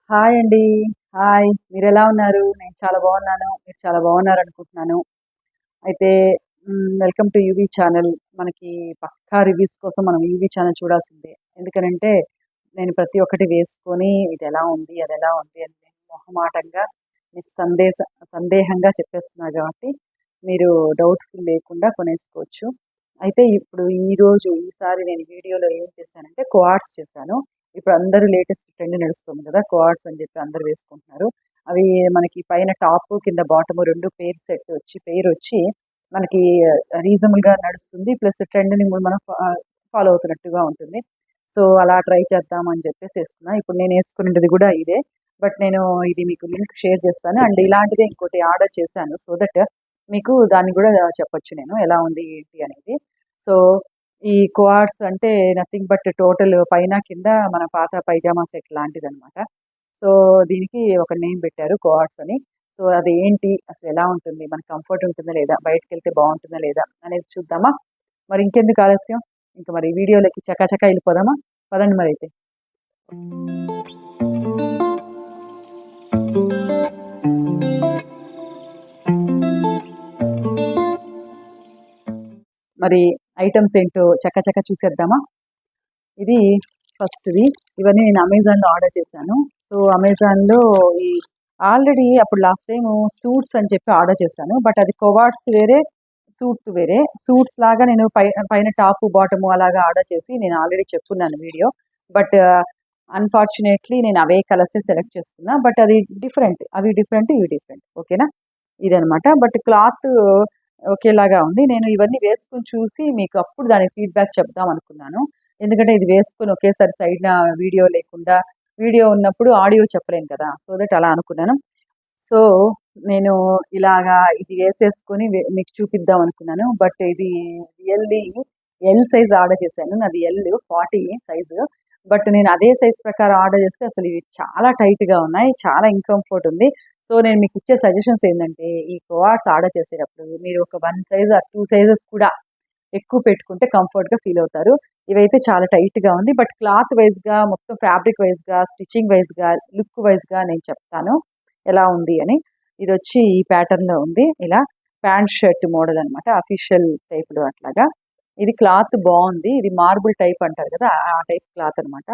Hi అండి. Hi. మీరెలా ఉన్నారు? నేను చాలా బాగున్నాను. మీరు చాలా బాగున్నారనుకుంటున్నాను. అయితే వెల్కమ్ టు యూవీ ఛానల్. మనకి పక్కా రివ్యూస్ కోసం మనం యూవీ ఛానల్ చూడాల్సిందే. ఎందుకనంటే నేను ప్రతి ఒక్కటి వేసుకొని ఇదెలా ఉంది, అదెలా ఉంది అని నేను మొహమాటంగా సందేహంగా చెప్పేస్తున్నా కాబట్టి మీరు డౌట్‌ఫుల్ లేకుండా కొనేసుకోవచ్చు. అయితే ఇప్పుడు ఈసారి నేను వీడియోలో ఏం చేశానంటే క్వార్ట్స్ చేశాను. ఇప్పుడు అందరూ లేటెస్ట్ ట్రెండ్ నడుస్తుంది కదా! క్వార్ట్స్ అని చెప్పి అందరూ వేసుకుంటున్నారు. అవి మనకి పైన టాపు, కింద బాటము 2 పెయిరొచ్చి మనకి రీజనబుల్‌గా నడుస్తుంది. ప్లస్ ట్రెండ్‌ని మనం ఫాలో అవుతున్నట్టుగా ఉంటుంది. సో, అలా ట్రై చేద్దాం అని చెప్పేసి ఏసుకున్నా. ఇప్పుడు నేను ఏసుకున్నది గూడా ఇదే. బట్ నేను ఇది మీకు లింక్ షేర్ చేస్తాను. అండ్ ఇలాంటిదే ఇంకోటి ఆర్డర్ చేశాను. సో దట్ మీకు దాన్ని గూడా చెప్పొచ్చు నేను ఎలా ఉంది ఏంటి అనేది. సో, ఈ క్వార్ట్స్ అంటే నథింగ్ బట్ టోటల్ పైన, కింద మన పాత పైజామా సెట్ లాంటిదనమాట. సో, దీనికి ఒక నేమ్ పెట్టారు క్వార్ట్స్ అని. సో, అది ఏంటి? అసలెలా ఉంటుంది? మనకు కంఫర్ట్ ఉంటుందా లేదా? బయటికెళ్తే బావుంటుందా లేదా? అనేది చూద్దామా? మరి ఇంకెందుకు ఆలస్యం? ఇంక మరి వీడియోలోకి చకాచకా ఎళ్ళిపోదామా? పదండి మరైతే. మరి ఐటెమ్స్ ఏంటో చకచకా చూసేద్దామా? ఇది ఫస్ట్‌ది. ఇవన్నీ నేను అమెజాన్‌లో ఆర్డర్ చేశాను. సో, అమెజాన్‌లో ఈ ఆల్రెడీ అప్పుడు లాస్ట్ టైము సూట్స్ అని చెప్పి ఆర్డర్ చేశాను. బట్ అది కొవార్డ్స్ వేరే, సూట్స్ వేరే. సూట్స్ లాగా నేను పైన టాపు, బాటము అలాగా ఆర్డర్ చేసి నేను ఆల్రెడీ చెప్పున్నాను వీడియో. బట్ అన్‌ఫార్చునేట్‌లీ నేను అవే కలర్సే సెలెక్ట్ చేసుకున్నా. బట్ అది డిఫరెంట్. అవి డిఫరెంట్, ఇవి డిఫరెంట్. ఓకేనా? ఇదనమాట. బట్ క్లాత్ ఒకేలాగా ఉంది. నేను ఇవన్నీ వేసుకొని చూసి మీకు అప్పుడు దాని ఫీడ్‌బ్యాక్ చెప్దాం అనుకున్నాను. ఎందుకంటే ఇది వేసుకొని ఒకేసారి సైడ్‌న వీడియో లేకుండా, వీడియో ఉన్నప్పుడు ఆడియో చెప్పలేను కదా! సో దట్ అలా అనుకున్నాను. సో, నేను ఇలాగా ఇది వేసేసుకొని మీకు చూపిద్దాం అనుకున్నాను. బట్ ఇది రియల్లీ ఎల్ సైజ్ ఆర్డర్ చేశాను. నాది ఎల్ 40 సైజు. బట్ నేను అదే సైజ్ ప్రకారం ఆర్డర్ చేస్తే అసలు ఇవి చాలా టైట్‌గా ఉన్నాయి. చాలా ఇన్‌కంఫర్ట్ ఉంది. సో, నేను మీకిచ్చే సజెషన్స్ ఏందంటే ఈ క్వార్ట్స్ ఆర్డర్ చేసేటప్పుడు మీరు ఒక 1 సైజ్ ఆర్ 2 సైజెస్ కూడా ఎక్కువ పెట్టుకుంటే కంఫర్ట్‌గా ఫీల్ అవుతారు. ఇవైతే చాలా టైట్‌గా ఉంది. బట్ క్లాత్ వైస్‌గా, మొత్తం ఫ్యాబ్రిక్ వైస్‌గా, స్టిచ్చింగ్ వైస్‌గా, లుక్ వైస్‌గా నేను చెప్తాను ఎలా ఉంది అని. ఇదొచ్చి ఈ ప్యాటర్న్‌లో ఉంది. ఇలా ప్యాంట్ షర్ట్ మోడల్ అనమాట. అఫీషియల్ టైప్‌లో అట్లాగా. ఇది క్లాత్ బావుంది. ఇది మార్బుల్ టైప్ అంటారు కదా! ఆ టైప్ క్లాత్ అనమాట.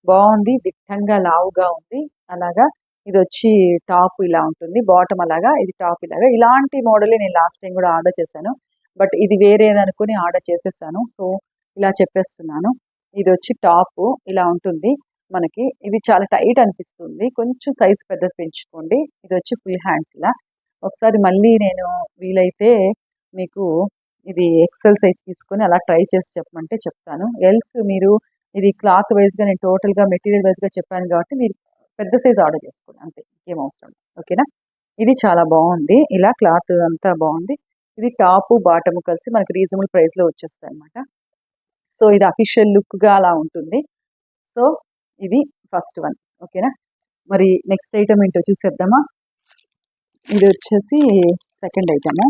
బావుంది. దిట్టంగా లావుగా ఉంది. అలాగా ఇదొచ్చి టాప్ ఇలా ఉంటుంది. బాటమ్ అలాగా, ఇది టాప్ ఇలాగా. ఇలాంటి మోడలే నేను లాస్ట్ టైమ్ గూడా ఆర్డర్ చేశాను. బట్ ఇది వేరేదనుకుని ఆర్డర్ చేసేసాను. సో, ఇలా చెప్పేస్తున్నాను. ఇదొచ్చి టాపు ఇలా ఉంటుంది మనకి. ఇది చాలా టైట్ అనిపిస్తుంది. కొంచెం సైజ్ పెద్దది పెంచుకోండి. ఇదొచ్చి ఫుల్ హ్యాండ్స్ ఇలా. ఒకసారి మళ్ళీ నేను వీలైతే మీకు ఇది ఎక్సెల్ సైజ్ తీసుకొని అలా ట్రై చేసి చెప్పమంటే చెప్తాను. ఎల్స్ మీరు ఇది క్లాత్ వైస్‌గా నేను టోటల్‌గా మెటీరియల్ వైస్‌గా చెప్పాను కాబట్టి మీరు పెద్ద సైజ్ ఆర్డర్ చేసుకోండి అంతే. ఇంకేం అవసరం లేదు. ఓకేనా? ఇది చాలా బావుంది. ఇలా క్లాత్ అంతా బావుంది. ఇది టాపు, బాటము కలిసి మనకి రీజనబుల్ ప్రైస్‌లో వచ్చేస్తాయన్నమాట. సో, ఇది అఫీషియల్ లుక్‌గా అలా ఉంటుంది. సో, ఇది ఫస్ట్ వన్. ఓకేనా? మరి నెక్స్ట్ ఐటెమ్ ఏంటో చూసేద్దామా? ఇదొచ్చేసి సెకండ్ ఐటెము.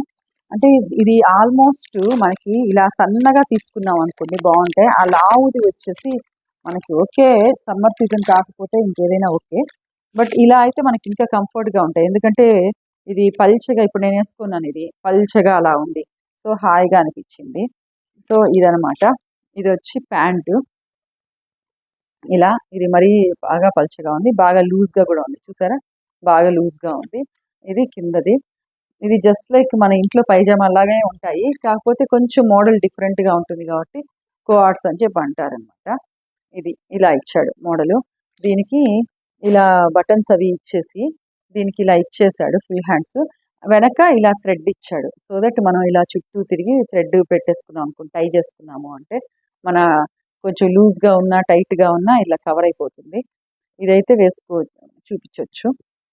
అంటే ఇది ఆల్మోస్ట్ మనకి ఇలా సన్నగా తీసుకున్నాం అనుకోండి బావుంటాయి. ఆ లావుది వచ్చేసి మనకి ఓకే. సమ్మర్ సీజన్ కాకపోతే ఇంకేదైనా ఓకే. బట్ ఇలా అయితే మనకి ఇంకా కంఫర్ట్‌గా ఉంటాయి. ఎందుకంటే ఇది పల్చగా ఇప్పుడు నేనేసుకున్నాను ఇది. పల్చగా అలా ఉంది. సో, హాయిగా అనిపిచ్చింది. సో, ఇదనమాట. ఇదొచ్చి ప్యాంటు. ఇలా ఇది మరీ బాగా పల్చగా ఉంది. బాగా లూజ్‌గా గూడా ఉంది. చూసారా? బాగా లూజ్‌గా ఉంది. ఇది కిందది. ఇది జస్ట్ లైక్ మన ఇంట్లో పైజామా లాగే ఉంటాయి. కాకపోతే కొంచెం మోడల్ డిఫరెంట్‌గా ఉంటుంది గాబట్టి కోఆర్డ్స్ అని చెప్పి అంటారనమాట. ఇది ఇలా ఇచ్చాడు మోడలు. దీనికి ఇలా బటన్స్ అవి ఇచ్చేసి, దీనికి ఇలా ఇచ్చేసాడు ఫుల్ హ్యాండ్స్. వెనక ఇలా థ్రెడ్ ఇచ్చాడు. సో దట్ మనం ఇలా చుట్టూ తిరిగి థ్రెడ్ పెట్టేసుకున్నాం అనుకోండి, టై చేసుకున్నాము అంటే, మన కొంచెం లూజ్‌గా ఉన్నా, టైట్‌గా ఉన్నా ఇలా కవర్ అయిపోతుంది. ఇదైతే చూపించొచ్చు.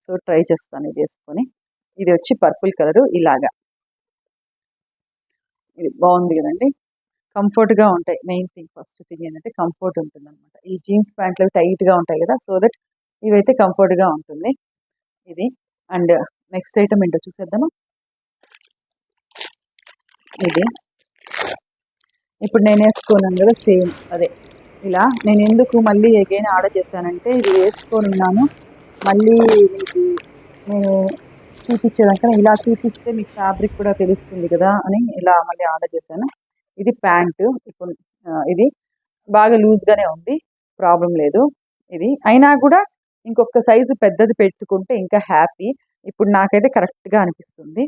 సో, ట్రై చేస్తాను ఇదేసుకొని. ఇది వచ్చి పర్పుల్ కలరు ఇలాగా. ఇది బావుంది గదండీ! కంఫర్ట్‌గా ఉంటాయి. మెయిన్ ఫస్ట్ థింగ్ ఏంటంటే కంఫర్ట్ ఉంటుందనమాట. ఈ జీన్స్ ప్యాంట్లు టైట్‌గా ఉంటాయి గదా! సో దట్ ఇవైతే కంఫర్ట్‌గా ఉంటుంది. ఇది. అండ్ నెక్స్ట్ ఐటెమ్ ఏంటో చూసేద్దామా? ఇది. ఇప్పుడు నేనేసుకున్నాను గదా! సేమ్ అదే. ఇలా నేనెందుకు మళ్ళీ అగైన్ ఆర్డర్ చేశానంటే ఇది వేసుకొనున్నాను. మళ్ళీ మీకు నేను చూపించేదానికన్నా ఇలా చూపిస్తే మీకు ఫ్యాబ్రిక్ కూడా తెలుస్తుంది కదా అని ఇలా మళ్ళీ ఆర్డర్ చేశాను. ఇది ప్యాంటు. ఇప్పుడు ఇది బాగా లూజ్‌గానే ఉంది. ప్రాబ్లమ్ లేదు. ఇది. అయినా కూడా ఇంకొక సైజు పెద్దది పెట్టుకుంటే ఇంకా హ్యాపీ. ఇప్పుడు నాకైతే కరెక్ట్‌గా అనిపిస్తుంది.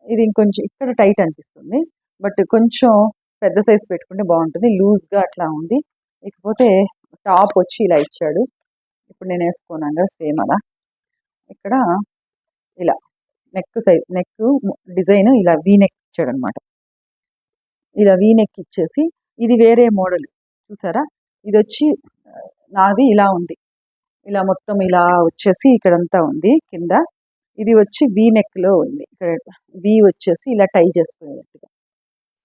ఇది ఇంకొంచెం ఇక్కడ టైట్ అనిపిస్తుంది. బట్ కొంచెం పెద్ద సైజ్ పెట్టుకుంటే బాగుంటుంది. లూజ్‌గా అట్లా ఉంది. ఇకపోతే టాప్ వచ్చి ఇలా ఇచ్చాడు. ఇప్పుడు నేను వేసుకున్నాను కదా సేమ్ అలా. ఇక్కడ ఇలా నెక్ డిజైన్ ఇలా వీ నెక్ ఇచ్చాడనమాట. ఇలా వీ నెక్ ఇచ్చేసి ఇది వేరే మోడల్ చూసారా? ఇది వచ్చి నాది ఇలా ఉంది. ఇలా మొత్తం ఇలా వచ్చేసి ఇక్కడంతా ఉంది కింద. ఇది వచ్చి వీ నెక్‌లో ఉంది. ఇక్కడ వీ వచ్చేసి ఇలా టై చేసుకునేటట్టుగా.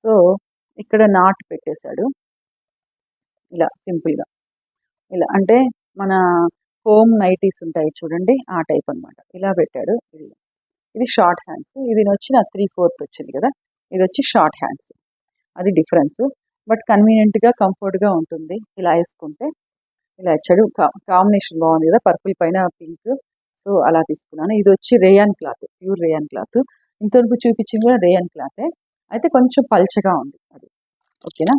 సో, ఇక్కడ నాట్ పెట్టేశాడు. ఇలా సింపుల్‌గా. ఇలా అంటే మన హోమ్ నైటీస్ ఉంటాయి చూడండి. ఆ టైప్ అన్నమాట. ఇలా పెట్టాడు. ఇది షార్ట్ హ్యాండ్స్. ఇది వచ్చి నాకు 3/4 వచ్చింది కదా! ఇదొచ్చి షార్ట్ హ్యాండ్స్. అది డిఫరెన్స్. బట్ కన్వీనియంట్‌గా, కంఫర్ట్‌గా ఉంటుంది. ఇలా ఏసుకుంటే. ఇలా ఇచ్చాడు. కాంబినేషన్ బాగుంది కదా! పర్పుల్ పైన పింక్. సో, అలా తీసుకున్నాను. ఇదొచ్చి rayon cloth. Pure rayon cloth. ఇంతవరకు చూపించింది కూడా రేయాన్ క్లాతే. అయితే కొంచెం పల్చగా ఉంది అది. ఓకేనా?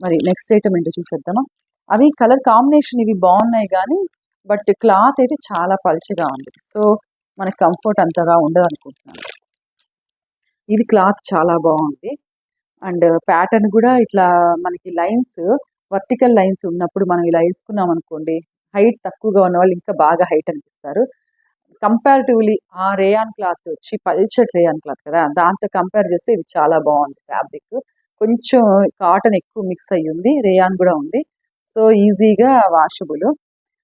మరి నెక్స్ట్ ఐటమ్ ఏంటో చూసేద్దామా? అవి కలర్ కాంబినేషన్ ఇవి బాగున్నాయి గానీ, బట్ క్లాత్ అయితే చాలా పల్చగా ఉంది. సో, మనకి కంఫర్ట్ అంతగా ఉండదనుకుంటున్నాను. ఇది క్లాత్ చాలా బాగుంది. అండ్ ప్యాటర్న్ కూడా ఇట్లా మనకి లైన్స్ వర్టికల్ లైన్స్ ఉన్నప్పుడు మనం ఇలా వేసుకున్నాం అనుకోండి, హైట్ తక్కువగా ఉన్న వాళ్ళు ఇంకా బాగా హైట్ అనిపిస్తారు. కంపారిటివ్లీ ఆ రేయాన్ క్లాత్ వచ్చి పల్చటి రేయాన్ క్లాత్ కదా, దాంతో కంపేర్ చేస్తే ఇది చాలా బాగుంది ఫ్యాబ్రిక్. కొంచెం కాటన్ ఎక్కువ మిక్స్ అయ్యి ఉంది, రేయాన్ కూడా ఉంది. సో ఈజీగా వాషబుల్.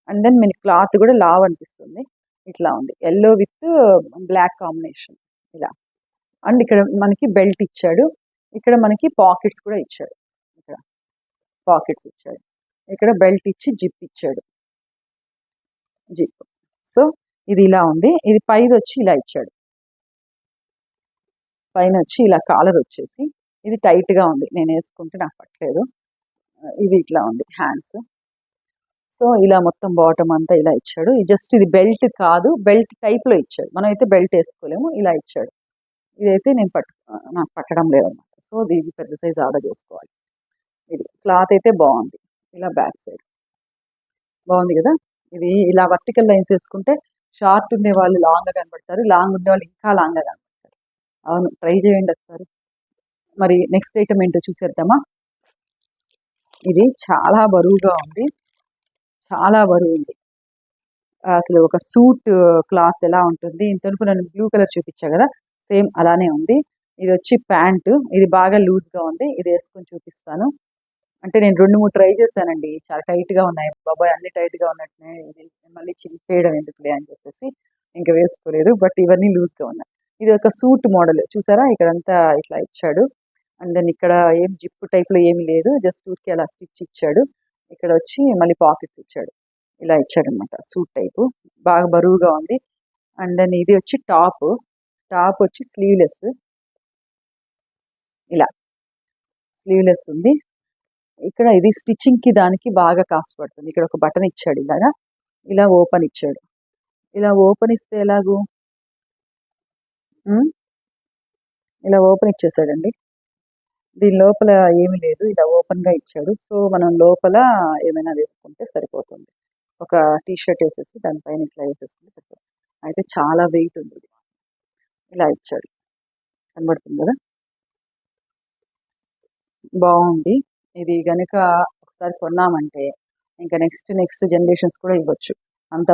అండ్ దెన్ మనకి క్లాత్ కూడా లావ్ అనిపిస్తుంది. ఇట్లా ఉంది ఎల్లో విత్ బ్లాక్ కాంబినేషన్ ఇలా. అండ్ ఇక్కడ మనకి బెల్ట్ ఇచ్చాడు. ఇక్కడ మనకి పాకెట్స్ కూడా ఇచ్చాడు. ఇక్కడ పాకెట్స్ ఇచ్చాడు. ఇక్కడ బెల్ట్ ఇచ్చి జిప్ ఇచ్చాడు. జిప్. సో ఇది ఇలా ఉంది. ఇది పైది వచ్చి ఇలా ఇచ్చాడు. పైన వచ్చి ఇలా కాలర్ వచ్చేసి ఇది టైట్గా ఉంది. నేను వేసుకుంటే నాకు పట్టలేదు. ఇది ఇట్లా ఉంది హ్యాండ్స్. సో ఇలా మొత్తం బాటమ్ అంతా ఇలా ఇచ్చాడు. జస్ట్ ఇది బెల్ట్ కాదు, బెల్ట్ టైప్లో ఇచ్చాడు. మనం అయితే బెల్ట్ వేసుకోలేము, ఇలా ఇచ్చాడు. ఇదైతే నాకు పట్టడం లేదన్నమాట. సో ఇది పెద్ద సైజ్ ఆర్డర్ చేసుకోవాలి. ఇది క్లాత్ అయితే బాగుంది. ఇలా బ్యాక్ సైడ్ బాగుంది కదా. ఇది ఇలా వర్టికల్ లైన్స్ వేసుకుంటే షార్ట్ ఉండే వాళ్ళు లాంగ్గా కనబడతారు, లాంగ్ ఉండే వాళ్ళు ఇంకా లాంగ్గా కనబడతారు. అవును, ట్రై చేయండి ఒకసారి. మరి నెక్స్ట్ ఐటమ్ ఏంటో చూసేద్దామా? ఇది చాలా బరువుగా ఉంది. చాలా బరువు ఉంది. అసలు ఒక సూట్ క్లాత్ ఎలా ఉంటుంది, ఇంతవరకు నేను బ్లూ కలర్ చూపించా కదా, సేమ్ అలానే ఉంది. ఇది వచ్చి ప్యాంటు. ఇది బాగా లూజ్గా ఉంది. ఇది వేసుకొని చూపిస్తాను. అంటే నేను 2, 3 ట్రై చేశానండి. చాలా టైట్‌గా ఉన్నాయి. బాబోయ్! అన్ని టైట్‌గా ఉన్నట్టున్నాయి. ఇది మళ్ళీ చింపేయడం ఎందుకులే అని చెప్పేసి ఇంక వేసుకోలేదు. బట్ ఇవన్నీ లూజ్‌గా ఉన్నాయి. ఇది ఒక సూట్ మోడల్ చూసారా? ఇక్కడంతా ఇట్లా ఇచ్చాడు. అండ్ దెన్ ఇక్కడ ఏం జిప్ టైప్‌లో ఏమి లేదు. జస్ట్ ఊరికే అలా స్టిచ్ ఇచ్చాడు. ఇక్కడ వచ్చి మళ్ళీ పాకెట్స్ ఇచ్చాడు. ఇలా ఇచ్చాడనమాట సూట్ టైపు. బాగా బరువుగా ఉంది. అండ్ దెన్ ఇది వచ్చి టాప్. టాప్ వచ్చి స్లీవ్‌లెస్. ఇలా స్లీవ్‌లెస్ ఉంది. ఇక్కడ ఇది స్టిచ్చింగ్‌కి దానికి బాగా కాస్ట్ పడుతుంది. ఇక్కడ ఒక బటన్ ఇచ్చాడు ఇలాగా. ఇలా ఓపెన్ ఇచ్చాడు. ఇలా ఓపెన్ ఇస్తే ఎలాగు? ఇలా ఓపెన్ ఇచ్చేసాడండి. దీని లోపల ఏమీ లేదు. ఇలా ఓపెన్‌గా ఇచ్చాడు. సో మనం లోపల ఏమైనా వేసుకుంటే సరిపోతుంది. ఒక టీ షర్ట్ వేసేసి దానిపైన ఇట్లా వేసేసుకుంటే సరిపోతుంది. అయితే చాలా వెయిట్ ఉంది ఇది. ఇలా ఇచ్చాడు. కనబడుతుంది కదా. బాగుంది. ఇది గనుక ఒకసారి కొన్నామంటే ఇంకా నెక్స్ట్ జనరేషన్స్ కూడా ఇవ్వచ్చు. అంత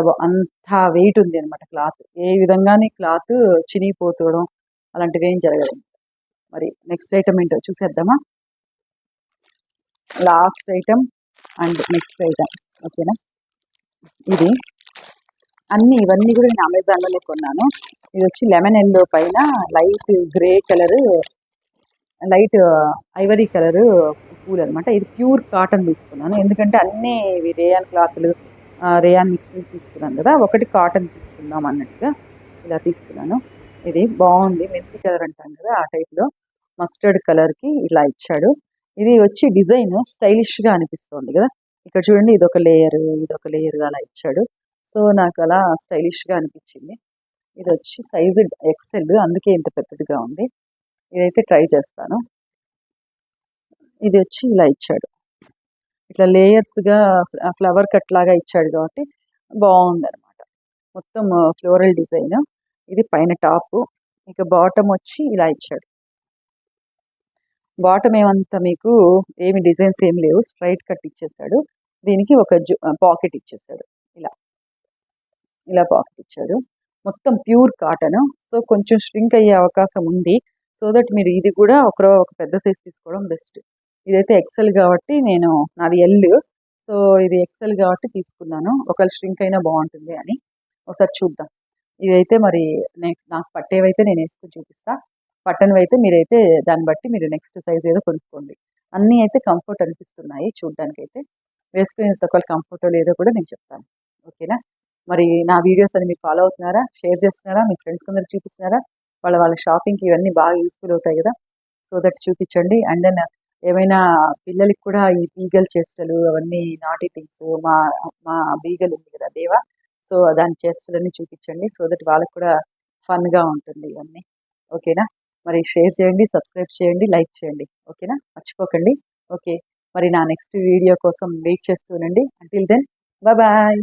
వెయిట్ ఉంది అనమాట క్లాత్. ఏ విధంగానే క్లాత్ చినిగిపోతడం అలాంటివి ఏం జరగదు. మరి నెక్స్ట్ ఐటమ్ ఏంటో చూసేద్దామా? Last item and next item. ఓకేనా? ఇది ఇవన్నీ కూడా నేను అమెజాన్లోనే కొన్నాను. ఇది వచ్చి లెమన్ ఎల్లో పైన light grey colour, light Ivory colour పూలు అనమాట. ఇది ప్యూర్ కాటన్ తీసుకున్నాను. ఎందుకంటే అన్నీ ఇవి రేయాన్ క్లాత్లు, రేయాన్ మిక్స్ తీసుకున్నాను కదా, ఒకటి కాటన్ తీసుకుందాం అన్నట్టుగా ఇలా తీసుకున్నాను. ఇది బాగుంది. మెంతి కలర్ అంటాం కదా, ఆ టైప్లో మస్టర్డ్ కలర్కి ఇలా ఇచ్చాడు. ఇది వచ్చి డిజైన్ స్టైలిష్గా అనిపిస్తుంది కదా. ఇక్కడ చూడండి, ఇదొక లేయర్ అలా ఇచ్చాడు. సో నాకు అలా స్టైలిష్గా అనిపించింది. ఇది వచ్చి సైజు ఎక్సెల్, అందుకే ఇంత పెద్దదిగా ఉంది. ఇదైతే ట్రై చేస్తాను. ఇది వచ్చి ఇలా ఇచ్చాడు, ఇట్లా లేయర్స్గా ఫ్లవర్ కట్ లాగా ఇచ్చాడు కాబట్టి బాగుందన్నమాట. మొత్తం ఫ్లోరల్ డిజైన్. ఇది పైన టాపు, ఇక బాటమ్ వచ్చి ఇలా ఇచ్చాడు. బాటమ్ ఏమంతా మీకు ఏమి డిజైన్స్ ఏం లేవు, స్ట్రైట్ కట్ ఇచ్చేసాడు. దీనికి ఒక పాకెట్ ఇచ్చేసాడు, ఇలా ఇలా పాకెట్ ఇచ్చాడు. మొత్తం ప్యూర్ కాటన్. సో కొంచెం ష్రింక్ అయ్యే అవకాశం ఉంది. సో దట్ మీరు ఇది కూడా ఒక పెద్ద సైజ్ తీసుకోవడం బెస్ట్. ఇదైతే ఎక్సెల్ కాబట్టి నాది ఎల్, సో ఇది ఎక్సెల్ కాబట్టి తీసుకున్నాను. ఒకవేళ ష్రింక్ అయినా బాగుంటుంది అని. ఒకసారి చూద్దాం. ఇదైతే మరి నాకు పట్టేవైతే నేను వేసుకుని చూపిస్తా, పట్టనివి అయితే మీరైతే దాన్ని బట్టి మీరు నెక్స్ట్ సైజ్ ఏదో కొనుక్కోండి. అన్నీ అయితే కంఫర్ట్ అనిపిస్తున్నాయి చూడ్డానికి. అయితే వేసుకునే ఒకవేళ కంఫర్ట్ లేదో కూడా నేను చెప్తాను. ఓకేనా? మరి నా వీడియోస్ అని మీరు ఫాలో అవుతున్నారా, షేర్ చేస్తున్నారా, మీ ఫ్రెండ్స్ అందరికి చూపిస్తున్నారా? వాళ్ళ షాపింగ్కి ఇవన్నీ బాగా యూస్ఫుల్ అవుతాయి కదా. సో దట్ చూపించండి. అండ్ దెన్ ఏమైనా పిల్లలకి కూడా ఈ బీగల్ చేష్టలు అవన్నీ నాటి థింగ్స్, మా మా బీగల్ ఉంది కదా దేవా, సో దాని చేష్టలన్నీ చూపించండి. సో దట్ వాళ్ళకి కూడా ఫన్గా ఉంటుంది ఇవన్నీ. ఓకేనా? మరి షేర్ చేయండి, సబ్స్క్రైబ్ చేయండి, లైక్ చేయండి. ఓకేనా? మర్చిపోకండి. ఓకే, మరి నా నెక్స్ట్ వీడియో కోసం వెయిట్ చేస్తూ ఉండండి. Until then bye.